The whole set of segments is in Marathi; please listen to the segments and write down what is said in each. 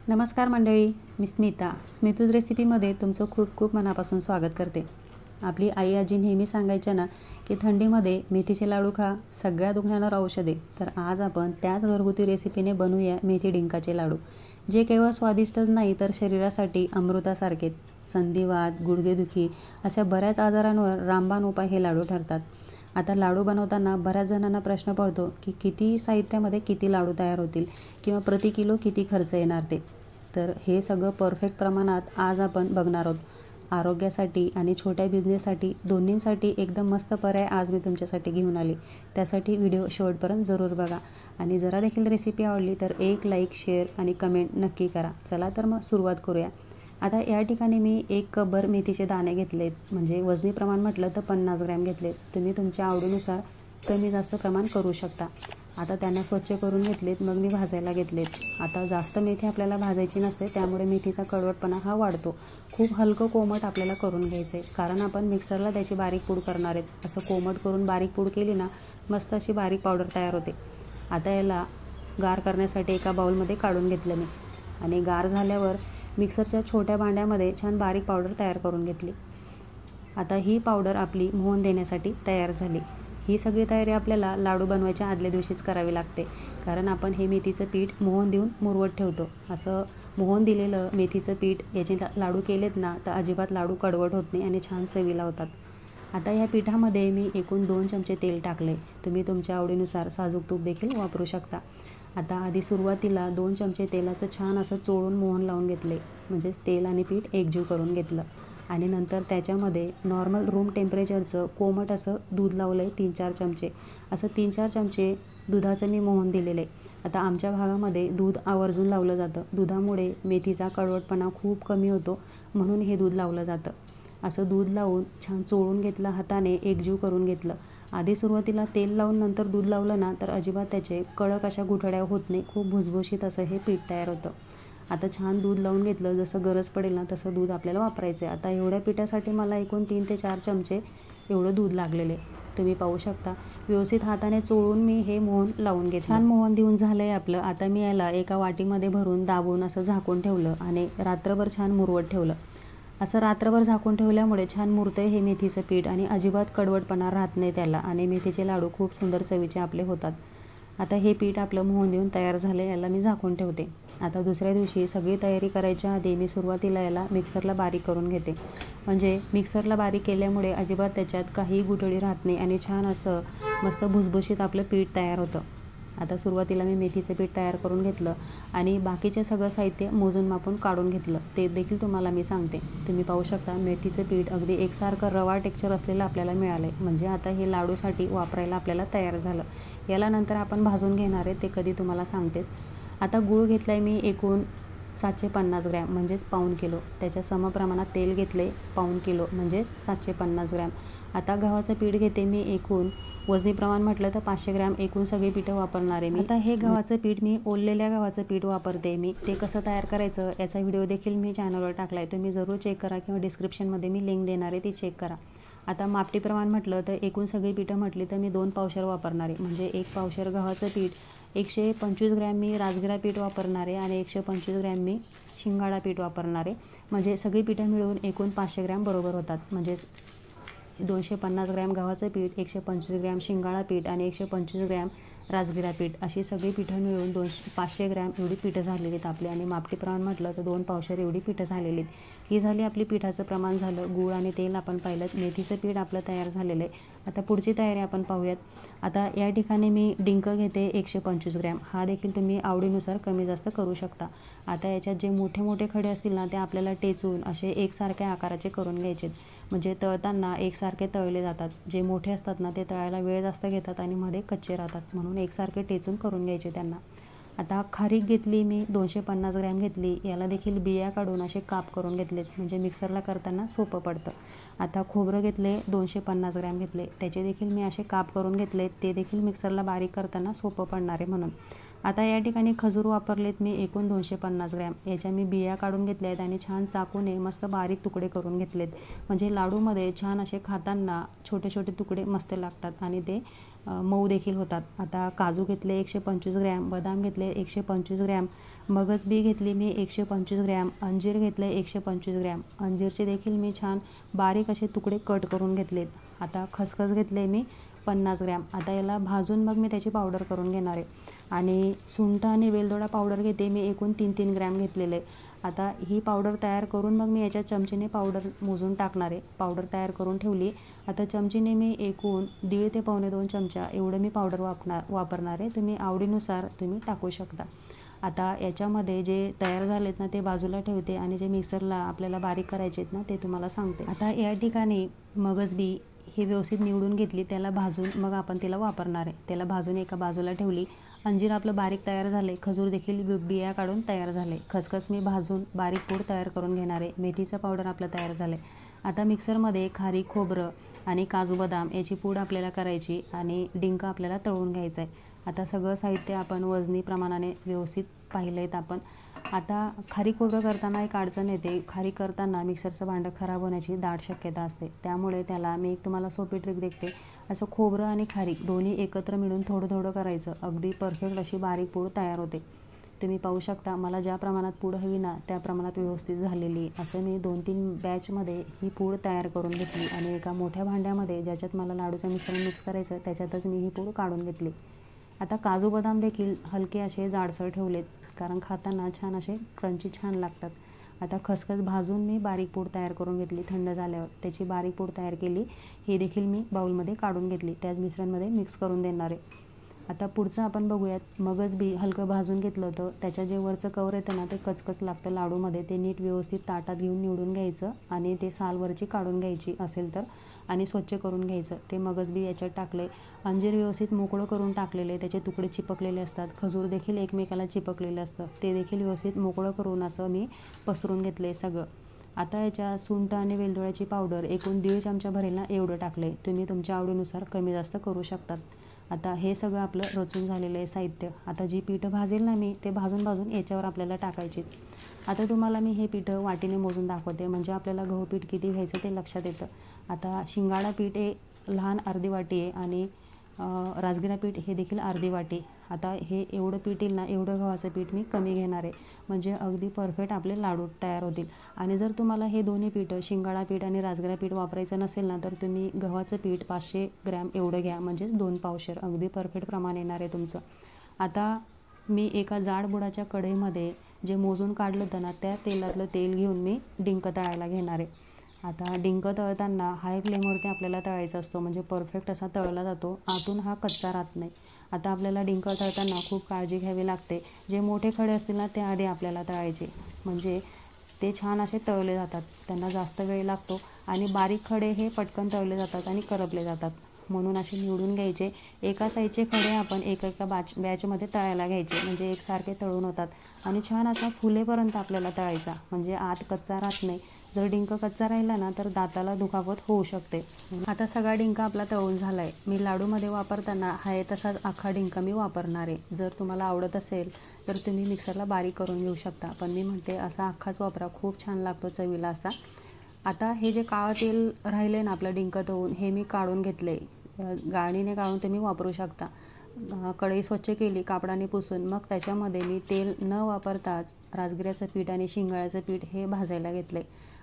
नमस्कार मंडळी, मी स्मितूज रेसिपीमध्ये तुमचं खूप खूप मनापासून स्वागत करते। आपली आई आजी नेहमी सांगायच्या ना की थंडीमध्ये मेथीचे लाडू खा, सगळ्या दुखण्यावर औषध आहे। तर आज आपण त्याच घरगुती रेसिपीने बनवूया मेथी डिंकाचे लाडू, जे केवळ स्वादिष्टच नाही तर शरीरासाठी अमृतासारखे। संधिवात, गुडघेदुखी अशा बऱ्याच आजारांवर रामबाण उपाय हे लाडू ठरतात। आता लाडू बनवताना बऱ्याच जणांना प्रश्न पडतो की किती साहित्यामध्ये किती लाडू तयार होतील किंवा प्रति किलो किती खर्च येणार ते। तर हे सगळं परफेक्ट प्रमाणात आज आपण बघणार आहोत। आरोग्यासाठी आणि छोट्या बिझनेससाठी दोन्हींसाठी एकदम मस्त पर्याय आज मी तुमच्यासाठी घेऊन आली। त्यासाठी व्हिडिओ शेवटपर्यंत जरूर बघा आणि जरा देखील रेसिपी आवडली तर एक लाईक, शेअर आणि कमेंट नक्की करा। चला तर मग सुरुवात करूया। आता या ठिकाणी मी 1 कपभर मेथीचे दाणे घेतलेत, म्हणजे वजनी प्रमाण म्हटलं तर 50 ग्रॅम घेतलेत। तुम्ही तुमच्या आवडीनुसार कमी जास्त प्रमाण करू शकता। आता त्यांना स्वच्छ करून घेतलेत, मग मी भाजायला घेतलेत। आता जास्त मेथी आपल्याला भाजायची नसते, त्यामुळे मेथीचा कडवटपणा हा वाढतो। खूप हलकं कोमट आपल्याला करून घ्यायचं आहे, कारण आपण मिक्सरला त्याची बारीक पूड करणार आहेत। असं कोमट करून बारीक पूड केली ना, मस्त अशी बारीक पावडर तयार होते। आता याला गार करण्यासाठी एका बाउलमध्ये काढून घेतलं मी आणि गार झाल्यावर मिक्सरच्या छोट्या भांड्यामध्ये छान बारीक पावडर तयार करून घेतली। आता ही पावडर आपली मोहन देण्यासाठी तयार झाली। ही सगळी तयारी आपल्याला लाडू बनवायच्या आदल्या दिवशीच करावी लागते, कारण आपण हे मेथीचं पीठ मोहन देऊन मुरवत ठेवतो। असं मोहन दिलेलं मेथीचं पीठ याचे लाडू केलेत ना तर अजिबात लाडू कडवट होत नाही आणि छान चवीला होतात। आता या पिठामध्ये मी एकूण 2 चमचे तेल टाकले। तुम्ही तुमच्या आवडीनुसार साजूक तूप देखील वापरू शकता। आता आधी सुरुवातीला 2 चमचे तेलाचं छान असं चोळून मोहन लावून घेतले, म्हणजेच तेल आणि पीठ एकजीव करून घेतलं। आणि नंतर त्याच्यामध्ये नॉर्मल रूम टेम्परेचरचं कोमट असं दूध लावलं आहे 3-4 चमचे। असं 3-4 चमचे दुधाचं मी मोहन दिलेलं आहे। आता आमच्या भागामध्ये दूध आवर्जून लावलं जातं। दुधामुळे मेथीचा कडवटपणा खूप कमी होतो, म्हणून हे दूध लावलं जातं। असं दूध लावून छान चोळून घेतलं, हाताने एकजीव करून घेतलं। आधी सुरुवातीला तेल लावून नंतर दूध लावलं ना तर अजिबात त्याचे कडक अशा गुठळ्या होत नाही, खूप भुसभुशीत असं हे पीठ तयार होतं। आता छान दूध लावून घेतलं, जसं गरज पडेल ना तसं दूध आपल्याला वापरायचं आहे। आता एवढ्या पिठासाठी मला एकूण 3 ते 4 चमचे एवढं दूध लागलेले तुम्ही पाहू शकता। व्यवस्थित हाताने चोळून मी हे मोहन लावून घेतलं। छान मोहन देऊन झालं आहे आपलं। आता मी याला एका वाटीमध्ये भरून दाबून असं झाकून ठेवलं आणि रात्रभर छान मुरवत ठेवलं। असं रात्रभर झाकून ठेवल्यामुळे छान मुरतं हे मेथीचं पीठ आणि अजिबात कडवटपणा राहत नाही त्याला, आणि मेथीचे लाडू खूप सुंदर चवीचे आपले होतात। आता हे पीठ आपलं मोहन देऊन तयार झालं, याला मी झाकून ठेवते। आता दुसऱ्या दिवशी सगळी तयारी करायच्या आधी मी सुरुवातीला याला मिक्सरला बारीक करून घेते, म्हणजे मिक्सरला बारीक केल्यामुळे अजिबात त्याच्यात काही गुठळी राहत नाही आणि छान असं मस्त भुसभुशीत आपलं पीठ तयार होतं। आता सुरुवातीला मी मेथीचं पीठ तयार करून घेतलं आणि बाकीचे सगळं साहित्य मोजून मापून काढून घेतलं, ते देखील तुम्हाला मी सांगते। तुम्ही पाहू शकता मेथीचं पीठ अगदी एकसारखं रवा टेक्स्चर असलेलं आपल्याला मिळालं आहे, म्हणजे आता हे लाडूसाठी वापरायला आपल्याला तयार झालं। याला नंतर आपण भाजून घेणार आहे, ते कधी तुम्हाला सांगतेच। आता गूळ घेतला आहे मी एकूण 750 ग्रॅम, म्हणजेच पाऊण किलो। त्याच्या समप्रमाणात तेल घेतले पाऊण किलो, म्हणजेच 750 ग्रॅम। आता गव्हाचं पीठ घेते मी एकूण, वजनी प्रमाण म्हटलं तर 500 ग्रॅम एकूण सगळी पीठं वापरणार आहे मी। आता हे गव्हाचं पीठ मी ओललेल्या गव्हाचं पीठ वापरते मी। ते कसं तयार करायचं याचा व्हिडिओ देखील मी चॅनलवर टाकला आहे, तुम्ही जरूर चेक करा किंवा डिस्क्रिप्शनमध्ये मी लिंक देणार आहे, ती चेक करा। आता मापटी प्रमाण म्हटलं तर एकूण सगळी पीठं म्हटली तर मी 2 पावशेर वापरणार आहे, म्हणजे 1 पावशेर गव्हाचं पीठ, 125 ग्रॅम मी राजगिरा पीठ वापरणार आहे आणि 125 ग्रॅम मी शिंगाडा पीठ वापरणार आहे। म्हणजे सगळी पीठं मिळून एकूण 500 ग्रॅम बरोबर होतात, म्हणजेच 250 ग्रॅम गव्हाचं पीठ, 125 ग्रॅम शिंगाडा पीठ आणि 125 ग्रॅम राजगिरा पीठ, अशी सगळी पीठं मिळून 500 ग्रॅम एवढी पीठं झालेली आहेत आपली। आणि मापटी प्रमाण म्हटलं तर 2 पावशेर एवढी पीठं झालेली आहेत। ही झाली आपली पिठाचं प्रमाण झालं। गूळ आणि तेल आपण पाहिलं, मेथीचं पीठ आपलं तयार झालेलं आहे। आता पुढची तयारी आपण पाहूयात। आता या ठिकाणी मी डिंक घेते 125 ग्रॅम, हा देखील तुम्ही आवडीनुसार कमी जास्त करू शकता। आता याच्यात जे मोठे मोठे खडे असतील ना ते आपल्याला टेचून असे एकसारख्या आकाराचे करून घ्यायचे, म्हणजे तळताना एकसारखे तळले जातात। जे मोठे असतात ना ते तळायला वेळ जास्त घेतात आणि मध्ये कच्चे राहतात, म्हणून एकसारखे टेचून करून घ्यायचे त्यांना। आता खारीक घेतली मी 250 ग्रॅम घेतली, याला देखील बिया काढून असे काप करून घेतलेत, म्हणजे मिक्सरला करताना सोपं पडतं। आता खोबरं घेतले 250 ग्रॅम घेतले, त्याचे देखील मी असे काप करून घेतले, ते देखील मिक्सरला बारीक करताना सोपं पडणार आहे म्हणून। आता या ठिकाणी खजूर वापरलेत मी एकूण 250 ग्रॅम. याच्या मी बिया काढून घेतल्या आहेत आणि छान चाकूने मस्त बारीक तुकडे करून घेतलेत. म्हणजे लाडूमध्ये छान असे खाताना छोटे छोटे तुकडे मस्त लागतात आणि ते मऊ देखील होतात. आता काजू घेतले 125 ग्रॅम, बदाम घेतले 125 ग्रॅम, मगज बी घेतली मी 125 ग्रॅम, अंजीर घेतले 125 ग्रॅम. अंजीरचे देखील मी छान बारीक असे तुकडे कट करून घेतलेत. आता खसखस घेतले मी 50 ग्रॅम. आता याला भाजून मग मी त्याची पावडर करून घेणार आहे. आणि सुंठ आणि वेलदोडा पावडर घेते मी एकूण 3-3 ग्रॅम घेतलेले. आता ही पावडर तयार करून मग मी याच्या चमचेने पावडर मोजून टाकणार आहे. पावडर तयार करून ठेवली. आता चमचीने मी एकूण 1.5 ते पावणे 2 चमचा एवढं मी पावडर वापरणार आहे. तुम्ही आवडीनुसार तुम्ही टाकू शकता. आता याच्यामध्ये जे तयार झालेत ना ते बाजूला ठेवते आणि जे मिक्सरला आपल्याला बारीक करायचे आहेत ना ते तुम्हाला सांगते. आता या ठिकाणी मगज बी हे व्यवस्थित निवडून घेतली, त्याला भाजून मग आपण तिला वापरणार आहे. त्याला भाजून एका बाजूला ठेवली. अंजीर आपलं बारीक तयार झाले, खजूर देखील बिया काढून तयार झाले, खसखस मी भाजून बारीक पूड तयार करून घेणार आहे, मेथीचं पावडर आपलं तयार झालं आहे. आता मिक्सरमध्ये खारीक, खोबरं आणि काजू बदाम याची पूड आपल्याला करायची आणि डिंक आपल्याला तळून घ्यायचं आहे. आता सगळं साहित्य आपण वजनी प्रमाणाने व्यवस्थित पाहिलं आहेत आपण. आता खारीक खोबरं करताना एक अडचण येते. खारीक करताना मिक्सरचं भांडं खराब होण्याची दाट शक्यता असते. त्यामुळे त्याला मी एक तुम्हाला सोपी ट्रिक देते. असं खोबरं आणि खारीक दोन्ही एकत्र मिळून थोडं थोडं करायचं. अगदी परफेक्ट अशी बारीक पूड तयार होते. तुम्ही पाहू शकता मला ज्या प्रमाणात पूड हवी ना त्या प्रमाणात व्यवस्थित झालेली. असं मी 2-3 बॅचमध्ये ही पूड तयार करून घेतली आणि एका मोठ्या भांड्यामध्ये ज्याच्यात मला लाडूचं मिश्रण मिक्स करायचं त्याच्यातच मी ही पूड काढून घेतली. आता काजू बदाम देखील हलके असे जाडसर ठेवलेत कारण खाताना छान असे क्रंची छान लागतात. आता खसखस भाजून मी बारीक पूड तयार करून घेतली. थंड झाल्यावर त्याची बारीक पूड तयार केली. ही देखील मी बाउलमध्ये काढून घेतली. त्याच मिश्रणमध्ये मिक्स करून देणार आहे. आता पुढचं आपण बघूयात. मगज बी हलकं भाजून घेतलं होतं. त्याच्या जे वरचं कवर येतं ना ते कचकच लागतं लाडूमध्ये. ते नीट व्यवस्थित ताटात घेऊन निवडून घ्यायचं आणि ते सालवरची काढून घ्यायची असेल तर आणि स्वच्छ करून घ्यायचं. ते मगज बी याच्यात टाकले. अंजीर व्यवस्थित मोकळं करून टाकलेले, त्याचे तुकडे चिपकलेले असतात. खजूर देखील एकमेकाला चिपकलेलं असतं, ते देखील व्यवस्थित मोकळं करून असं मी पसरून घेतले सगळं. आता याच्या सुंठ आणि वेलदोड्याची पावडर एकूण 1.5 चमचा भरेल ना एवढं टाकले. तुम्ही तुमच्या आवडीनुसार कमी जास्त करू शकतात. आता हे सगळं आपलं रचून झालेलं आहे साहित्य. आता जी पिठं भाजेल ना मी ते भाजून याच्यावर आपल्याला टाकायची. आता तुम्हाला मी हे पिठं वाटीने मोजून दाखवते म्हणजे आपल्याला गहू पीठ किती घ्यायचं ते लक्षात येतं. आता शिंगाडा पीठ हे लहान अर्धी वाटी आहे आणि राजगिरा पीठ हे देखील अर्धी वाटी. आता हे एवढं पीठ येईल ना एवढं गव्हाचं पीठ मी कमी घेणार आहे म्हणजे अगदी परफेक्ट आपले लाडू तयार होतील. आणि जर तुम्हाला हे दोन्ही पीठं शिंगाडा पीठ आणि राजगिरा पीठ वापरायचं नसेल ना तर तुम्ही गव्हाचं पीठ 500 ग्रॅम एवढं घ्या म्हणजे 2 पावशेर अगदी परफेक्ट प्रमाण येणार आहे तुमचं. आता मी एका जाड बुडाच्या कढईमध्ये जे मोजून काढलं होतं ना त्या तेलातलं तेल घेऊन मी डिंक तळायला घेणार आहे. आता डिंक तळताना हाय फ्लेमवरती आपल्याला तळायचा असतो म्हणजे परफेक्ट असा तळला जातो, आतून हा कच्चा राहत नाही. आता आपल्याला डिंक तळताना खूप काळजी घ्यावी लागते. जे मोठे खडे असतील ना ते आधी आपल्याला तळायचे म्हणजे ते छान असे तळले जातात. त्यांना जास्त वेळ लागतो आणि बारीक खडे हे पटकन तळले जातात आणि करपले जातात. म्हणून असे निवडून घ्यायचे. एका साईजचे खडे आपण एका बॅचमध्ये तळायला घ्यायचे म्हणजे एकसारखे तळून होतात आणि छान असा फुलेपर्यंत आपल्याला तळायचा म्हणजे आत कच्चा राहत नाही. जर डिंक कच्चा राहिला ना तर दाताला दुखापत होऊ शकते. आता सगळा डिंक आपला तळून झाला आहे. मी लाडूमध्ये वापरताना आहे तसाच अख्खा डिंक मी वापरणार आहे. जर तुम्हाला आवडत असेल तर तुम्ही मिक्सरला बारीक करून घेऊ शकता, पण मी म्हणते असा अख्खाच वापरा, खूप छान लागतो चवीला असा. आता हे जे काळं तेल राहिले ना आपलं डिंक तळून हे मी काढून घेतले. गाळणीने काढून तुम्ही वापरू शकता. कढई स्वच्छ केली कापडाने पुसून मग त्याच्यामध्ये मी तेल न वापरताच राजगिऱ्याचं पीठ आणि शिंगाळ्याचं पीठ हे भाजायला घेतले.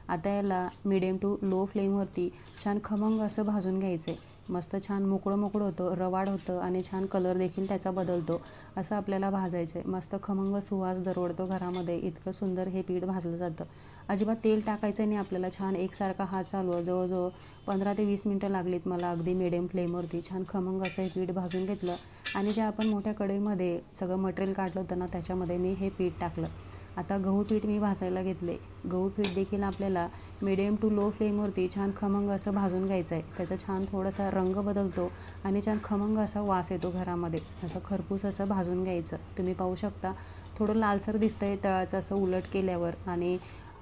आता याला मिडियम टू लो फ्लेमवरती छान खमंग असं भाजून घ्यायचं आहे. मस्त छान मोकळं होतं, रवाड होतं आणि छान कलर देखील त्याचा बदलतो असं आपल्याला भाजायचं आहे. मस्त खमंग सुवास दरवळतो घरामध्ये, इतकं सुंदर हे पीठ भाजलं जातं. अजिबात तेल टाकायचं नाही आपल्याला. छान एकसारखा हात चालवा. जवळजवळ 15 ते 20 मिनटं लागलीत मला अगदी मिडियम फ्लेमवरती. छान खमंग असं हे पीठ भाजून घेतलं आणि जे आपण मोठ्या कढईमध्ये सगळं मटेरियल काढलं होतं ना त्याच्यामध्ये मी हे पीठ टाकलं. आता गहू पीठ मी भाजायला घेतले. गहू पीठ देखील आपल्याला मिडियम टू लो फ्लेमवरती छान खमंग असं भाजून घ्यायचं आहे. त्याचा छान थोडासा रंग बदलतो आणि छान खमंग असा वास येतो घरामध्ये. असं खरपूस असं भाजून घ्यायचं. तुम्ही पाहू शकता थोडं लालसर दिसतंय तळाचं असं उलट केल्यावर आणि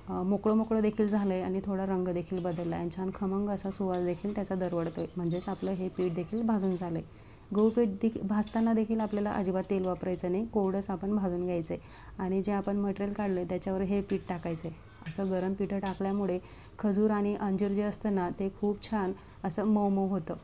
मोकळं देखील झालं आहे आणि थोडा रंग देखील बदलला आहे आणि छान खमंग असा सुवास देखील त्याचा दरवळतो आहे म्हणजेच आपलं हे पीठ देखील भाजून झालं आहे. गहू पीठ भाजताना देखील आपल्याला अजिबात तेल वापरायचं नाही, कोरडंच आपण भाजून घ्यायचं आहे आणि जे आपण मटेरियल काढलं त्याच्यावर हे पीठ टाकायचं आहे. असं गरम पीठ टाकल्यामुळे खजूर आणि अंजीर जे असतं ना ते खूप छान असं मऊ मऊ होतं.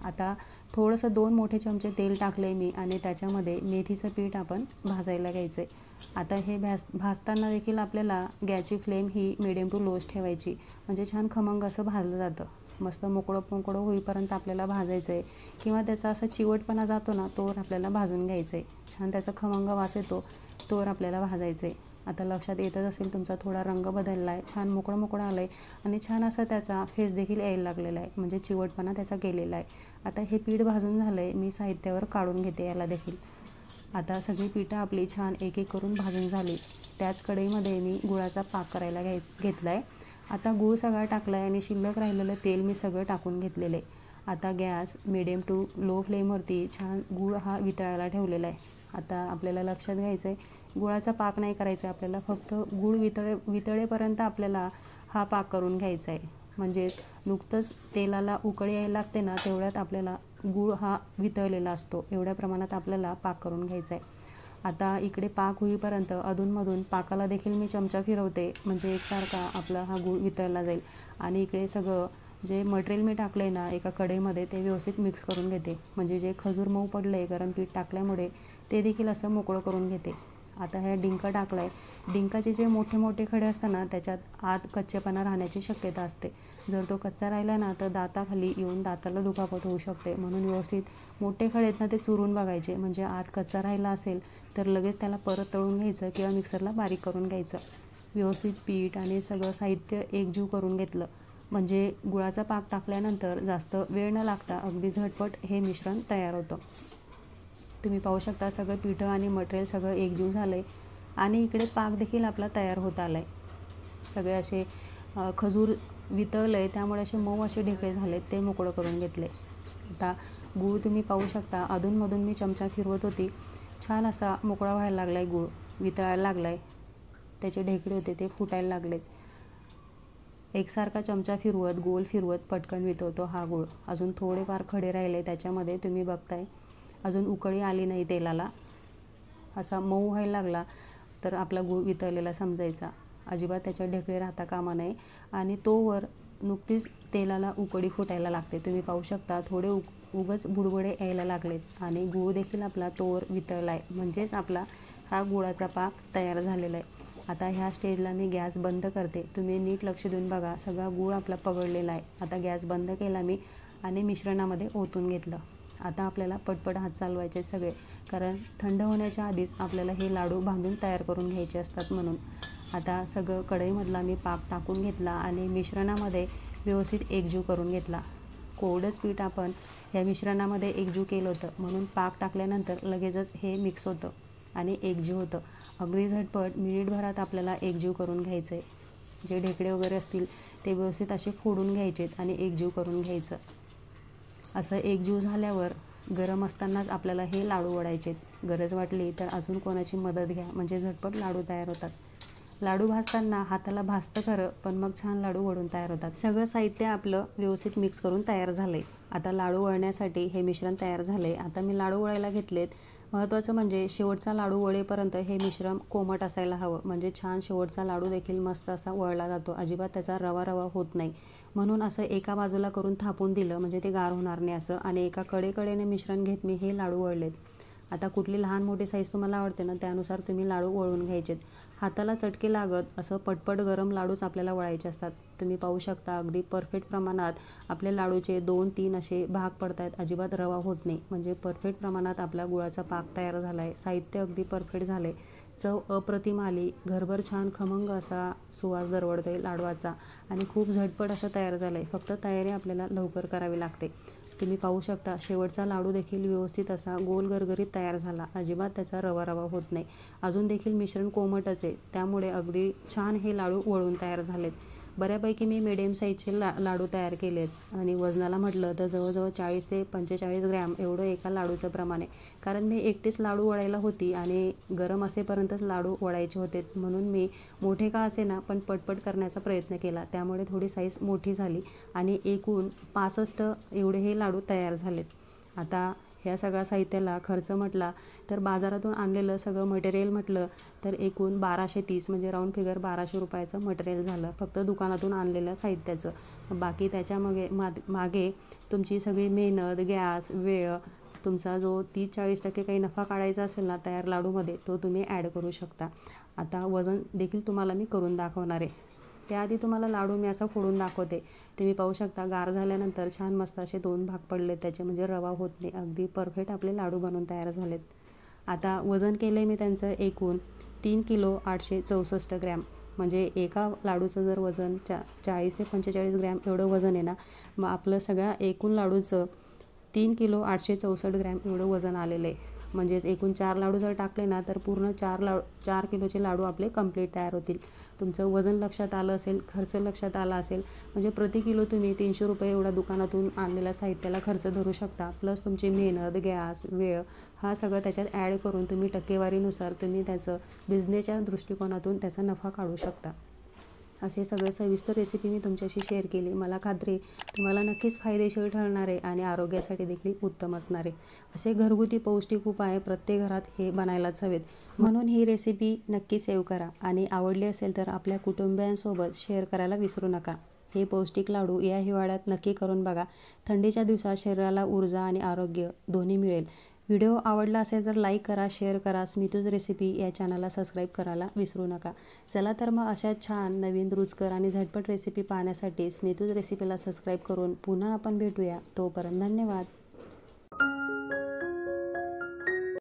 आता थोडंसं 2 मोठे चमचे तेल टाकले मी आणि त्याच्यामध्ये मेथीचं पीठ आपण भाजायला घ्यायचं आहे. आता हे भाजताना देखील आपल्याला गॅसची फ्लेम ही मिडियम टू लोच ठेवायची, म्हणजे छान खमंग असं भाजलं जातं. मस्त मोकळं होईपर्यंत आपल्याला भाजायचं आहे किंवा त्याचा असा चिवटपणा जातो ना तोवर आपल्याला भाजून घ्यायचं आहे. छान त्याचा खमंग वास येतो तोवर आपल्याला भाजायचं आहे. आता लक्षात येतच असेल तुमचा थोडा रंग बदलला आहे, छान मोकळं आलं आहे आणि छान असा त्याचा फेस देखील यायला लागलेला आहे, म्हणजे चिवटपणा त्याचा गेलेला आहे. आता हे पीठ भाजून झालं आहे, मी साहित्यावर काढून घेते याला देखील. आता सगळी पिठं आपली छान एक एक करून भाजून झाली. त्याच कढईमध्ये मी गुळाचा पाक करायला घेतला आहे. आता गूळ सगळा टाकला आहे आणि शिल्लक राहिलेलं तेल मी सगळं टाकून घेतलेलं आहे. आता गॅस मिडियम टू लो फ्लेमवरती छान गूळ हा वितळायला ठेवलेला आहे. आता आपल्याला लक्षात घ्यायचं आहे गुळाचा पाक नाही करायचा आहे आपल्याला, फक्त गूळ वितळेपर्यंत आपल्याला हा पाक करून घ्यायचा आहे. म्हणजेच नुकतंच तेलाला उकळी यायला लागते ना तेवढ्यात आपल्याला गूळ हा वितळलेला असतो, एवढ्या प्रमाणात आपल्याला पाक करून घ्यायचा आहे. आता इकडे पाक होईपर्यंत अधूनमधून पाकाला देखील मी चमचा फिरवते, म्हणजे एकसारखा आपला हा गूळ वितळला जाईल. आणि इकडे सगळं जे मटेरियल मी टाकलं आहे ना एका कढईमध्ये ते व्यवस्थित मिक्स करून घेते, म्हणजे जे खजूर मऊ पडलं आहे गरम पीठ टाकल्यामुळे ते देखील असं मोकळं करून घेते. आता ह्या डिंक टाकला आहे. डिंकाचे जे मोठे मोठे खडे असतात ना त्याच्यात आत कच्चेपणा राहण्याची शक्यता असते. जर तो कच्चा राहिला ना तर दाताखाली येऊन दाताला दुखापत होऊ शकते, म्हणून व्यवस्थित मोठे खडे आहेत ना ते चुरून बघायचे, म्हणजे आत कच्चा राहिला असेल तर लगेच त्याला परत तळून घ्यायचं किंवा मिक्सरला बारीक करून घ्यायचं. व्यवस्थित पीठ आणि सगळं साहित्य एकजीव करून घेतलं, म्हणजे गुळाचा पाक टाकल्यानंतर जास्त वेळ न लागता अगदी झटपट हे मिश्रण तयार होतं. तुम्ही पाहू शकता सगळं पिठं आणि मटेरियल सगळं एकजीव झालं आहे आणि इकडे पाक देखील आपला तयार होत आला आहे. सगळे असे खजूर वितळलं आहे त्यामुळे असे मऊ असे ढेकळे झाले, ते मोकळं करून घेतले. आता गूळ तुम्ही पाहू शकता अधूनमधून मी चमचा फिरवत होती, छान असा मोकळा व्हायला लागला आहे, गूळ वितळायला लागला आहे, त्याचे ढेकळे होते ते फुटायला लागलेत. एकसारखा चमचा फिरवत गोल फिरवत पटकन वितळतो हा गूळ. अजून थोडेफार खडे राहिले त्याच्यामध्ये, तुम्ही बघताय अजून उकळी आली नाही तेलाला. असा मऊ व्हायला लागला तर आपला गूळ वितळलेला समजायचा, अजिबात त्याच्यात ढेकळे राहता कामा नये. आणि तोवर नुकतीच तेलाला उकळी फुटायला लागते, तुम्ही पाहू शकता थोडे उगच बुडबुडे यायला लागलेत आणि गूळ देखील आपला तोवर वितळला आहे, म्हणजेच आपला हा गुळाचा पाक तयार झालेला आहे. आता ह्या स्टेजला मी गॅस बंद करते, तुम्ही नीट लक्ष देऊन बघा, सगळा गूळ आपला पगळलेला आहे. आता गॅस बंद केला मी आणि मिश्रणामध्ये ओतून घेतलं. आता आपल्याला पटपट हात चालवायचे सगळे, कारण थंड होण्याच्या आधीच आपल्याला हे लाडू बांधून तयार करून घ्यायचे असतात म्हणून. आता सगळं कढईमधला मी पाक टाकून घेतला आणि मिश्रणामध्ये व्यवस्थित एकजीव करून घेतला. कोरडंच पीठ आपण ह्या मिश्रणामध्ये एकजीव केलं होतं, म्हणून पाक टाकल्यानंतर लगेचच हे मिक्स होतं आणि एकजीव होतं. अगदी झटपट मिनिटभरात आपल्याला एकजीव करून घ्यायचं आहे. जे ढेकळे वगैरे असतील ते व्यवस्थित असे फोडून घ्यायचेत आणि एकजीव करून घ्यायचं. असं एकजीव झाल्यावर गरम असतानाच आपल्याला हे लाडू वळायचे. गरज वाटली तर अजून कोणाची मदत घ्या, म्हणजे झटपट लाडू तयार होतात. लाडू भाजताना हाताला भाजतं खरं, पण मग छान लाडू वळून तयार होतात. सगळं साहित्य आपलं व्यवस्थित मिक्स करून तयार झालं आहे. आता लाडू वळण्यासाठी हे मिश्रण तयार झालं आहे. आता मी लाडू वळायला घेतलेत. महत्त्वाचं म्हणजे शेवटचा लाडू वळेपर्यंत हे मिश्रण कोमट असायला हवं, म्हणजे छान शेवटचा लाडू देखील मस्त असा वळला जातो, अजिबात त्याचा रवा होत नाही. म्हणून असं एका बाजूला करून थापून दिलं म्हणजे ते गार होणार नाही असं, आणि एका कडेकडेने मिश्रण घेत मी हे लाडू वळलेत. आता कुठली लहान मोठी साईज तुम्हाला आवडते ना त्यानुसार तुम्ही लाडू वळून घ्यायचेत. हाताला चटके लागत असं पटपट गरम लाडूच आपल्याला वळायचे असतात. तुम्ही पाहू शकता अगदी परफेक्ट प्रमाणात आपल्या लाडूचे 2-3 असे भाग पडत आहेत, अजिबात रवा होत नाही, म्हणजे परफेक्ट प्रमाणात आपला गुळाचा पाक तयार झाला आहे. साहित्य अगदी परफेक्ट झाले, चव अप्रतिम आली, घरभर छान खमंग असा सुवास दरवळतोय लाडवाचा आणि खूप झटपट असं तयार झालं आहे. फक्त तयारी आपल्याला लवकर करावी लागते. तुम्ही पाहू शकता शेवटचा लाडू देखील व्यवस्थित असा गोल गरगरीत तयार झाला, अजिबात त्याचा रवा होत नाही. अजून देखील मिश्रण कोमटच आहे, त्यामुळे अगदी छान हे लाडू वळून तयार झालेत. बऱ्यापैकी मी मिडियम साईजचे लाडू तयार केलेत आणि वजनाला म्हटलं तर जवळजवळ 40 ते 45 ग्रॅम एवढं एका लाडूचं प्रमाण आहे. कारण मी एकटीच लाडू वळायला होती आणि गरम असेपर्यंतच लाडू वळायचे होते, म्हणून मी मोठे का असे ना पण पटपट करण्याचा प्रयत्न केला, त्यामुळे थोडी साईज मोठी झाली आणि एकूण 65 एवढे हे लाडू तयार झालेत. आता ह्या सगळ्या साहित्याला खर्च म्हटला तर बाजारातून आणलेलं सगळं मटेरियल म्हटलं तर एकूण 1230 म्हणजे राऊंड फिगर 1200 रुपयाचं मटेरियल झालं फक्त दुकानातून आणलेल्या साहित्याचं. बाकी त्याच्या मागे तुमची सगळी मेहनत, गॅस, वेळ, तुमचा जो 30-40% काही नफा काढायचा असेल ना तयार लाडूमध्ये तो तुम्ही ॲड करू शकता. आता वजन देखील तुम्हाला मी करून दाखवणार आहे. त्याआधी तुम्हाला लाडू मी असा फोडून दाखवते. तुम्ही पाहू शकता गार झाल्यानंतर छान मस्त असे 2 भाग पडले त्याचे, म्हणजे रवा होत नाही. अगदी परफेक्ट आपले लाडू बनून तयार झालेत. आता वजन केलं आहे मी त्यांचं एकूण 3 किलो 864 ग्रॅम. म्हणजे एका लाडूचं जर वजन 40 ते 45 ग्रॅम एवढं वजन आहे ना, मग आपलं सगळ्या एकूण लाडूचं 3 किलो 864 ग्रॅम एवढं वजन आलेलं आहे. म्हणजेच एकूण 4 लाडू जर टाकले ना तर पूर्ण 4 किलोचे लाडू आपले कंप्लीट तयार होतील. तुमचं वजन लक्षात आलं असेल, खर्च लक्षात आला असेल, म्हणजे प्रति किलो तुम्ही 300 रुपये एवढा दुकानातून आणलेल्या साहित्याला खर्च धरू शकता. प्लस तुमची मेहनत, गॅस, वेळ हा सगळं त्याच्यात ॲड करून तुम्ही टक्केवारीनुसार तुम्ही त्याचं बिझनेसच्या दृष्टिकोनातून त्याचा नफा काढू शकता. असे सगळे सविस्तर रेसिपी मी तुमच्याशी शेअर केली. मला खात्री तुम्हाला नक्कीच फायदेशीर ठरणार आहे आणि आरोग्यासाठी देखील उत्तम असणार आहे. असे घरगुती पौष्टिक उपाय प्रत्येक घरात हे बनायलाच हवेत. म्हणून ही रेसिपी नक्की सेव्ह करा आणि आवडली असेल तर आपल्या कुटुंबियांसोबत शेअर करायला विसरू नका. हे पौष्टिक लाडू या हिवाळ्यात नक्की करून बघा. थंडीच्या दिवसात शरीराला ऊर्जा आणि आरोग्य दोन्ही मिळेल. व्हिडिओ आवडला असेल तर लाईक करा, शेअर करा. स्मितूज रेसिपी या चॅनलला सबस्क्राईब करायला विसरू नका. चला तर मग अशा छान नवीन रुचकर आणि झटपट रेसिपी पाहण्यासाठी स्मितूज रेसिपीला सबस्क्राईब करून पुन्हा आपण भेटूया. तोपर्यंत धन्यवाद.